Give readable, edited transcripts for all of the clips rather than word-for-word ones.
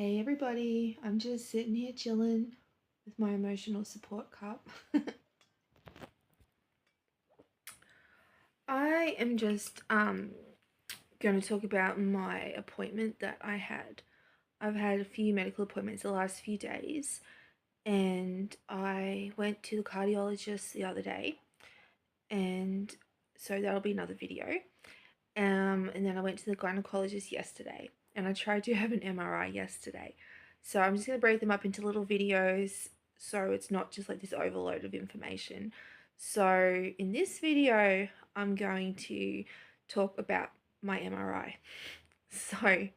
Hey everybody, I'm just sitting here chilling with my emotional support cup. I am just going to talk about my appointment that I had. I've had a few medical appointments the last few days, and I went to the cardiologist the other day, and so that'll be another video. And then I went to the gynecologist yesterday, and I tried to have an MRI yesterday. So I'm just going to break them up into little videos so it's not just like this overload of information. So in this video, I'm going to talk about my MRI. So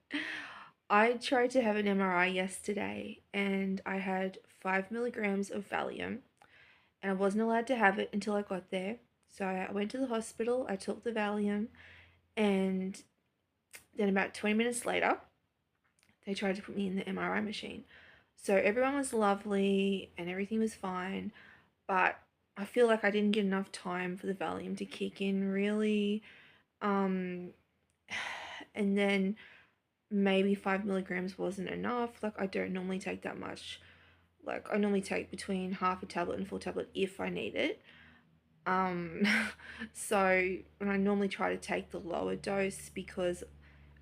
I tried to have an MRI yesterday and I had 5 milligrams of Valium and I wasn't allowed to have it until I got there. So I went to the hospital, I took the Valium, and then about 20 minutes later, they tried to put me in the MRI machine. So everyone was lovely and everything was fine, but I feel like I didn't get enough time for the Valium to kick in really. Um, and then maybe 5 milligrams wasn't enough. Like I don't normally take that much. Like I normally take between half a tablet and full tablet if I need it. Um, so when I normally try to take the lower dose because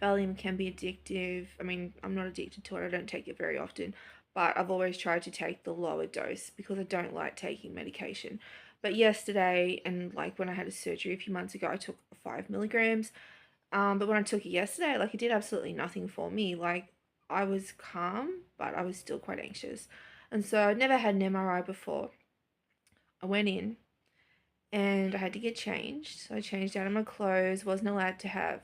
Valium can be addictive. I mean, I'm not addicted to it. I don't take it very often, but I've always tried to take the lower dose because I don't like taking medication. But yesterday, and like when I had a surgery a few months ago, I took 5 milligrams. But when I took it yesterday, like it did absolutely nothing for me. Like I was calm, but I was still quite anxious. And so I'd never had an MRI before. I went in and I had to get changed. So I changed out of my clothes, wasn't allowed to have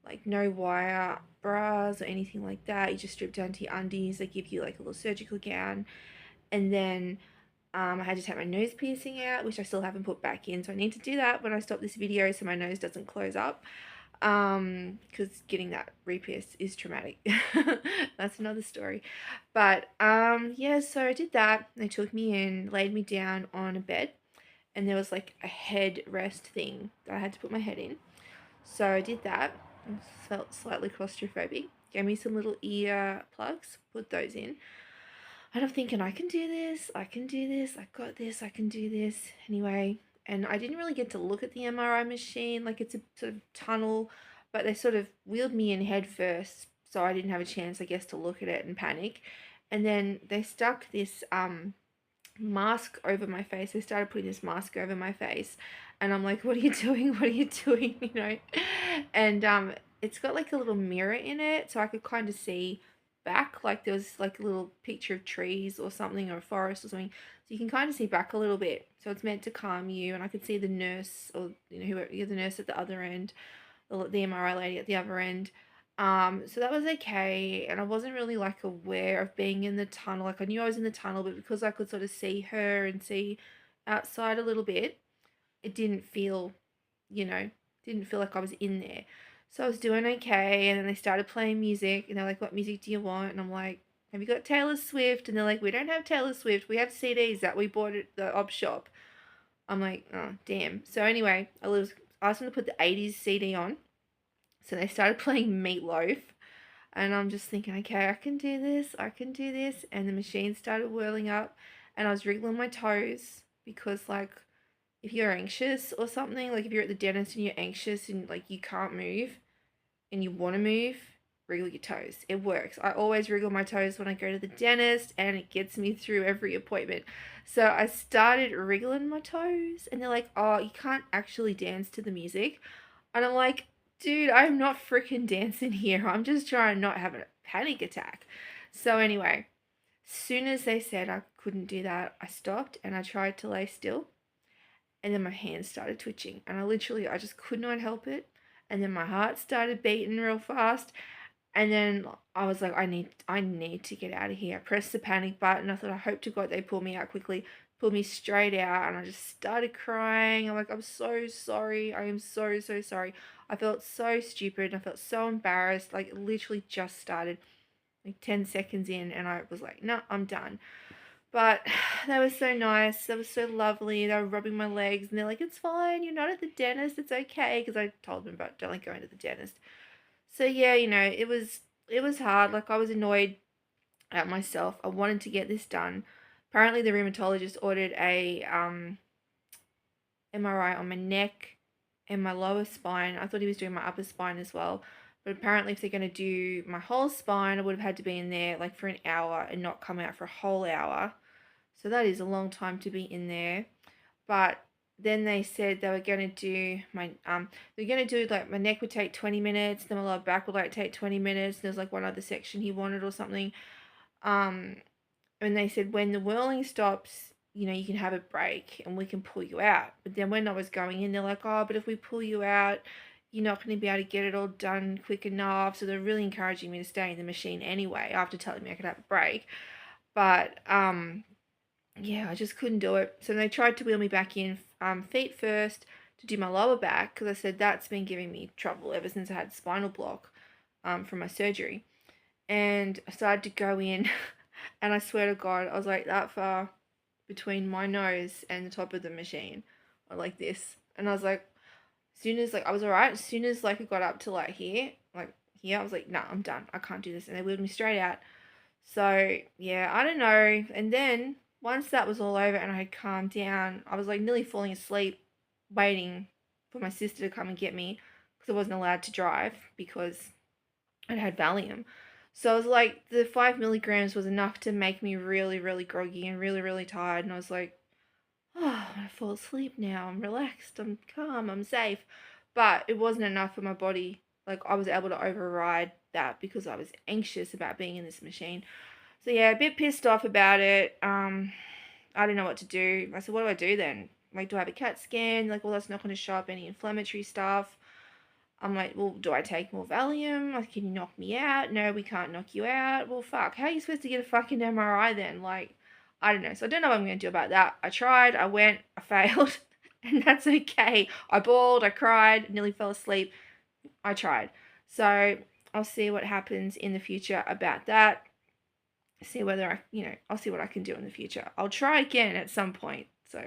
like no wire bras or anything like that. You just strip down to your undies. They give you like a little surgical gown. And then I had to take my nose piercing out, which I still haven't put back in. So I need to do that when I stop this video so my nose doesn't close up. Because getting that re-pierced is traumatic. That's another story. But yeah, so I did that. They took me in, laid me down on a bed, and there was like a head rest thing that I had to put my head in. So I did that and felt slightly claustrophobic. Gave me some little ear plugs, put those in. And I'm thinking, I can do this, I can do this, I got this, I can do this. Anyway, and I didn't really get to look at the MRI machine, like it's a sort of tunnel, but they sort of wheeled me in head first, so I didn't have a chance, I guess, to look at it and panic. And then they stuck this mask over my face. They started putting this mask over my face, and I'm like, "What are you doing? What are you doing?" You know, and it's got like a little mirror in it, so I could kind of see back. Like there was like a little picture of trees or something, or a forest or something, so you can kind of see back a little bit. So it's meant to calm you, and I could see the nurse or whoever, the nurse at the other end, the MRI lady at the other end. So that was okay, and I wasn't really like aware of being in the tunnel. Like I knew I was in the tunnel, but because I could sort of see her and see outside a little bit, it didn't feel, you know, didn't feel like I was in there. So I was doing okay, and then they started playing music, and they're like, "What music do you want?" And I'm like, "Have you got Taylor Swift?" And they're like, "We don't have Taylor Swift. We have CDs that we bought at the op shop." I'm like, "Oh, damn." So anyway, asked them to put the 80s CD on. So they started playing Meatloaf. And I'm just thinking, okay, I can do this, I can do this. And the machine started whirling up, and I was wriggling my toes because, like, if you're anxious or something, like if you're at the dentist and you're anxious and like you can't move and you want to move, wriggle your toes. It works. I always wriggle my toes when I go to the dentist, and it gets me through every appointment. So I started wriggling my toes, and they're like, "Oh, you can't actually dance to the music." And I'm like, dude, I'm not freaking dancing here. I'm just trying not to have a panic attack. So anyway, soon as they said I couldn't do that, I stopped and I tried to lay still. And then my hands started twitching. And I just could not help it. And then my heart started beating real fast. And then I was like, I need to get out of here. I pressed the panic button. I thought, I hope to God they pull me out quickly. Pulled me straight out, and I just started crying. I'm like, I'm so sorry. I am so, so sorry. I felt so stupid. I felt so embarrassed. Like, it literally just started like 10 seconds in, and I was like, no, I'm done. But they were so nice. They were so lovely. They were rubbing my legs, and they're like, it's fine. You're not at the dentist. It's okay. Because I told them about don't like going to the dentist. So yeah, it was it was hard. Like, I was annoyed at myself. I wanted to get this done. Apparently, the rheumatologist ordered a MRI on my neck and my lower spine. I thought he was doing my upper spine as well. But apparently, if they're going to do my whole spine, I would have had to be in there like for an hour and not come out for a whole hour. So that is a long time to be in there. But then they said they were going to do they're going to do like my neck would take 20 minutes, then my lower back would like take 20 minutes. There's like one other section he wanted or something. Um, and they said when the whirling stops, you can have a break and we can pull you out. But then when I was going in, they're like, oh, but if we pull you out, you're not going to be able to get it all done quick enough. So they're really encouraging me to stay in the machine anyway after telling me I could have a break. But yeah, I just couldn't do it. So they tried to wheel me back in feet first to do my lower back because I said that's been giving me trouble ever since I had spinal block from my surgery. And I started to go in, and I swear to God, I was like that far between my nose and the top of the machine, or like this. And I was like, as soon as like I was alright, as soon as like it got up to like here, I was like, nah, I'm done. I can't do this. And they wheeled me straight out. So yeah, I don't know. And then once that was all over and I had calmed down, I was like nearly falling asleep, waiting for my sister to come and get me because I wasn't allowed to drive because I'd had Valium. So I was like, the 5 milligrams was enough to make me really, really groggy and really, really tired. And I was like, oh, I'm gonna fall asleep now. I'm relaxed. I'm calm. I'm safe. But it wasn't enough for my body. Like, I was able to override that because I was anxious about being in this machine. So yeah, a bit pissed off about it. I didn't know what to do. I said, what do I do then? Like, do I have a CAT scan? Like, well, that's not going to show up any inflammatory stuff. I'm like, well, do I take more Valium? Like, can you knock me out? No, we can't knock you out. Well, fuck. How are you supposed to get a fucking MRI then? Like, I don't know. So I don't know what I'm going to do about that. I tried. I went. I failed. And that's okay. I bawled. I cried. Nearly fell asleep. I tried. So I'll see what happens in the future about that. See whether I'll see what I can do in the future. I'll try again at some point. So